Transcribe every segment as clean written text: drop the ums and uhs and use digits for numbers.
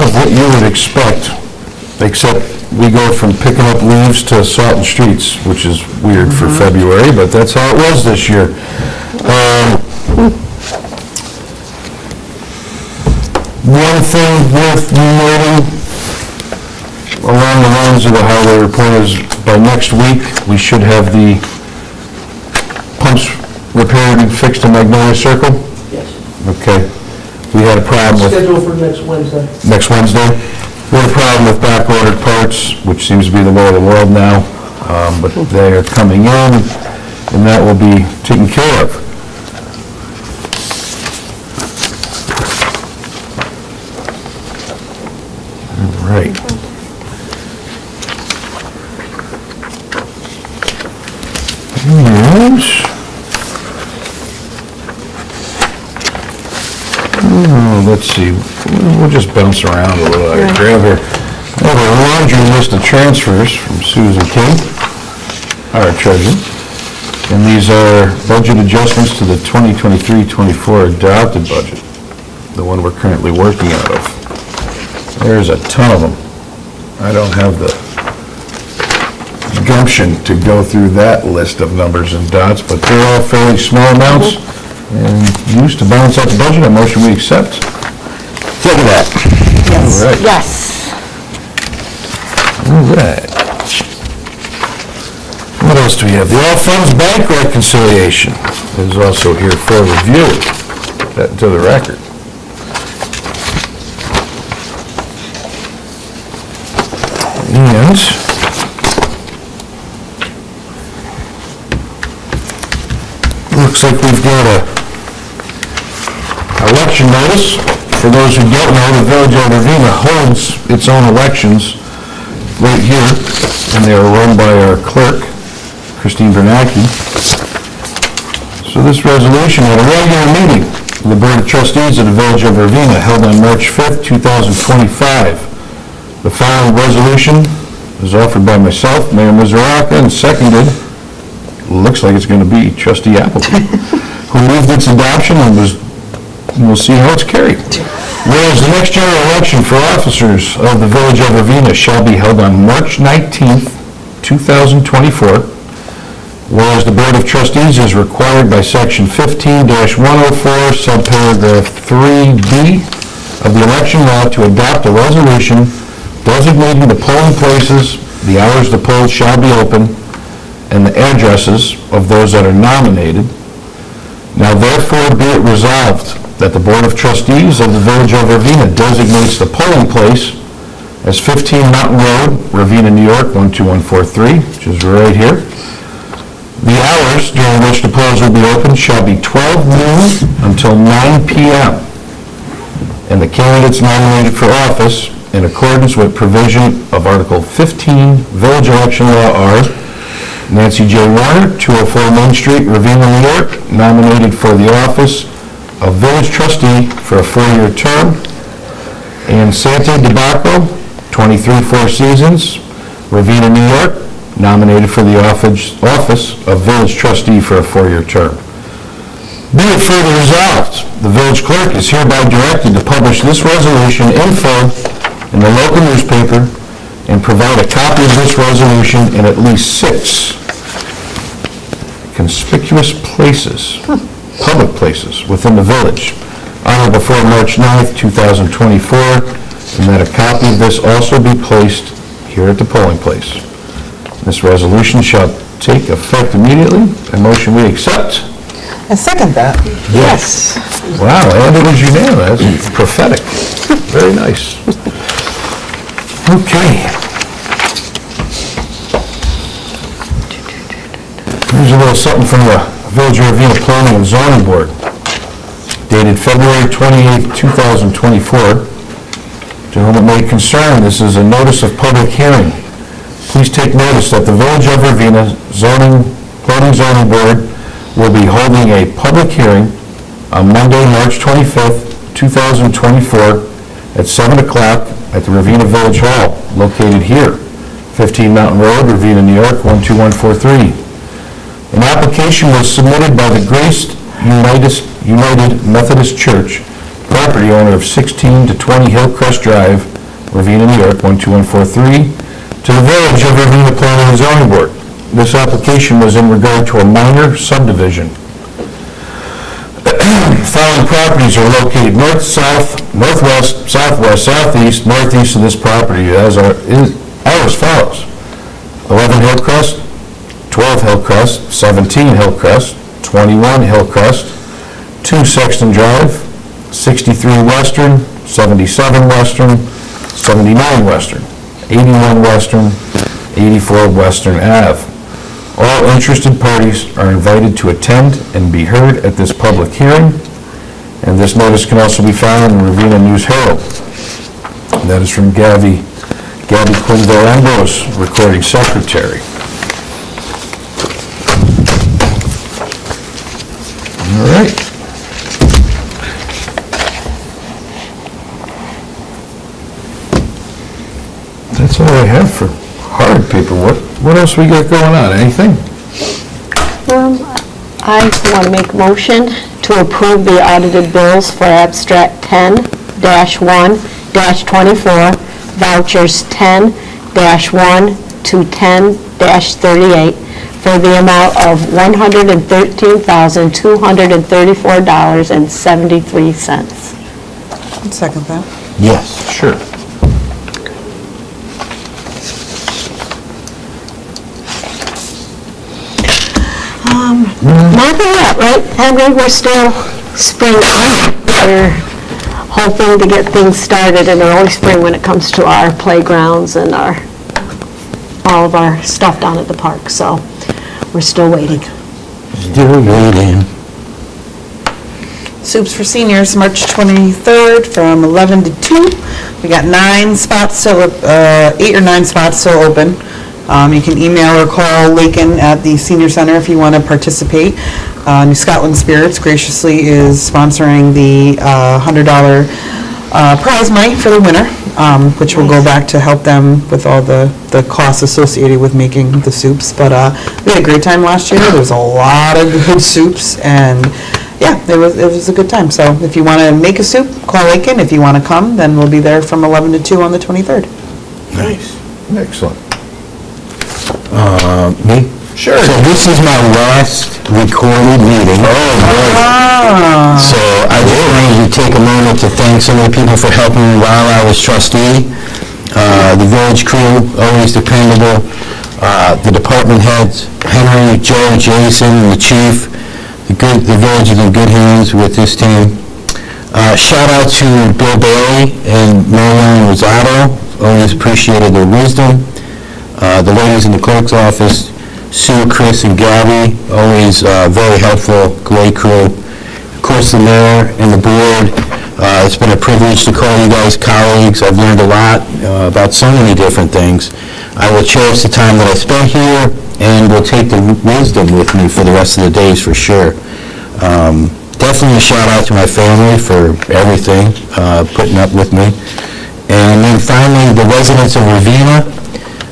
of what you would expect, except we go from picking up leaves to salt and streets, which is weird for February, but that's how it was this year. One thing worth noting along the lines of the highway report is by next week, we should have the pumps repaired and fixed in Magnolia Circle? Yes. Okay. We had a problem with... Scheduled for next Wednesday. Next Wednesday? We had a problem with back-ordered parts, which seems to be the way of the world now, but they are coming in, and that will be taken care of. All right. Let's see, we'll just bounce around a little. I grab here. I have a laundry list of transfers from Susan King, our treasurer. And these are budget adjustments to the 2023-24 adopted budget, the one we're currently working out of. There's a ton of them. I don't have the gumption to go through that list of numbers and dots, but they're all fairly small amounts and used to balance out the budget. A motion we accept. Look at that. Yes. All right. Yes. All right. What else do we have? The all funds bank reconciliation is also here for review. Put that into the record. And looks like we've got a election notice. For those who don't know, the Village of Ravena holds its own elections right here, and they are run by our clerk, Christine Bernanke. So this resolution at a regular meeting of the Board of Trustees of the Village of Ravena held on March 5th, 2025. The following resolution is offered by myself, Mayor Mizuraka, and seconded, looks like it's going to be Trustee Appleby, who moved its adoption and we'll see how it's carried. Whereas the next general election for officers of the Village of Ravena shall be held on March 19th, 2024, whereas the Board of Trustees is required by Section 15-104, subparagraph 3B of the election law to adopt a resolution designating the polling places, the hours the polls shall be open, and the addresses of those that are nominated. Now therefore be it resolved that the Board of Trustees of the Village of Ravena designates the polling place as 15 Mountain Road, Ravena, New York, 12143, which is right here. The hours during which the polls will be open shall be 12 noon until 9 p.m. And the candidates nominated for office in accordance with provision of Article 15 Village Election Law are Nancy J. Warner, 204 Main Street, Ravena, New York, nominated for the office of Village Trustee for a 4-year term, and Sante DeBacco, 23 Four Seasons, Ravena, New York, nominated for the office of Village Trustee for a 4-year term. Be it further resolved, the village clerk is hereby directed to publish this resolution in full in the local newspaper and provide a copy of this resolution in at least 6 conspicuous places, public places within the village, on or before March 9th, 2024, and that a copy of this also be placed here at the polling place. This resolution shall take effect immediately. A motion we accept. I second that. Yes. Wow, and it was unanimous. That's prophetic. Very nice. Okay. Here's a little something from the Village of Ravena Planning and Zoning Board, dated February 28, 2024. To whom it may concern, this is a notice of public hearing. Please take notice that the Village of Ravena Planning Zoning Board will be holding a public hearing on Monday, March 25th, 2024 at 7 o'clock at the Ravena Village Hall, located here, 15 Mountain Road, Ravena, New York, 12143. An application was submitted by the Grace United Methodist Church, property owner of 16 to 20 Hillcrest Drive, Ravena, New York, 12143, to the Village of Ravena Planning and Zoning Board. This application was in regard to a minor subdivision. Following properties are located north, south, northwest, southwest, southeast, northeast of this property are as follows: 11 Hillcrest, 12 Hillcrest, 17 Hillcrest, 21 Hillcrest, 2 Sexton Drive, 63 Western, 77 Western, 79 Western, 81 Western, 84 Western Ave. All interested parties are invited to attend and be heard at this public hearing, and this notice can also be found in the Ravena News Herald. And that is from Gabby Quinville Ambrose, recording secretary. All right. That's all I have for hard paper. What else we got going on? Anything? I want to make a motion to approve the audited bills for abstract 10-1-24, vouchers 10-1 to 10-38 for the amount of $113,234.73. Second that. Yes, sure. Nothing yet, right, Henry? We're still spring. We're hoping to get things started in early spring when it comes to our playgrounds and all of our stuff down at the park, so we're still waiting. Still waiting. Soups for Seniors, March 23rd from 11 to 2. We got 9 spots still, 8 or 9 spots still open. You can email or call Lakin at the Senior Center if you want to participate. New Scotland Spirits graciously is sponsoring the $100 prize money for the winner, which will go back to help them with all the costs associated with making the soups. But we had a great time last year. There was a lot of good soups, and yeah, it was a good time. So if you want to make a soup, call Lakin. If you want to come, then we'll be there from 11 to 2 on the 23rd. Nice. Excellent. Me? Sure. So this is my last recorded meeting. So I just wanted to take a moment to thank some of the people for helping me while I was trustee. The village crew, always dependable. The department heads, Henry, Joe, Jason, and the chief. The village is in good hands with this team. Shout out to Bill Bailey and Marianne Rosado. Always appreciated their wisdom. The ladies in the clerk's office, Sue, Chris, and Gabby, always very helpful, great crew. Of course, the mayor and the board. It's been a privilege to call you guys colleagues. I've learned a lot about so many different things. I will cherish the time that I spent here, and will take the wisdom with me for the rest of the days for sure. Definitely a shout out to my family for everything, putting up with me. And then finally, the residents of Ravena.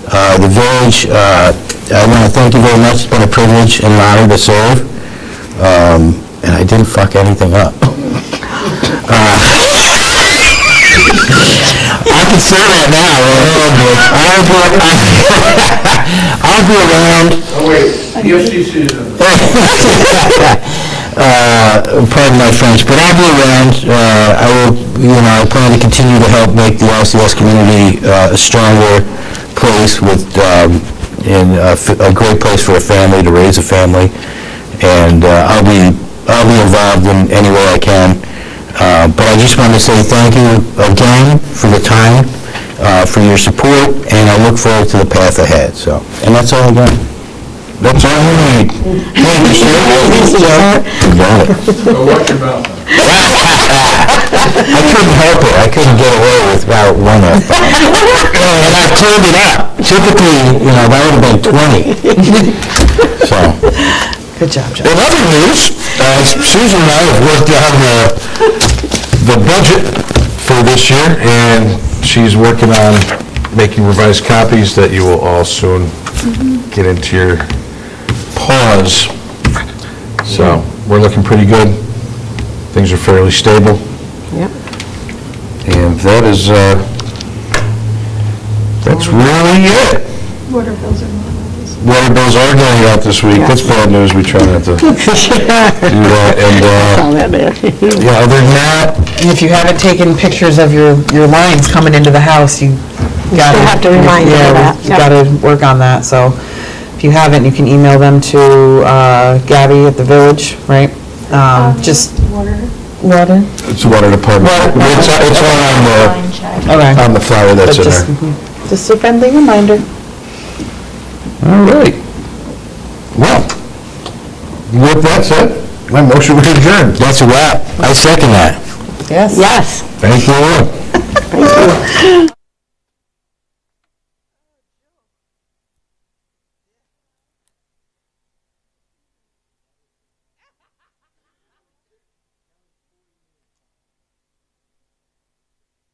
The village, I want to thank you very much. It's been a privilege and an honor to serve. And I didn't fuck anything up. I can say that now. I'll be around. Oh, wait, yes, Susan. Pardon my French, but I'll be around. I will, I plan to continue to help make the RCS community a stronger place with a great place for a family to raise a family, and I'll be involved in any way I can. But I just wanted to say thank you again for the time, for your support, and I look forward to the path ahead. So, and that's all I got. That's all I need. Thank you, sir. You got it. So watch your mouth. I couldn't help it. I couldn't get away without one of them. And I cleaned it up. Typically, that would have been 20. So. Good job, John. In other news, Susan and I have worked on the budget for this year, and she's working on making revised copies that you will all soon get into your paws. So we're looking pretty good. Things are fairly stable. Yep. And that is That's really it. Water bills are not always. Water bills are going out this week. That's bad news. We try not to do that. And, yeah, other than that, And if you haven't taken pictures of your lines coming into the house, you gotta... have to remind me of that, You yeah. gotta work on that, so if you haven't, you can email them to Gabby at the village, right? Just... Water. Water? it's the water department. It's Line check. Okay. on the flyer But that's in just, there. just a friendly reminder. All right. Well, with that said, my motion was adjourned. That's a wrap. I second that. Yes. Yes. Thank you all. Thank you.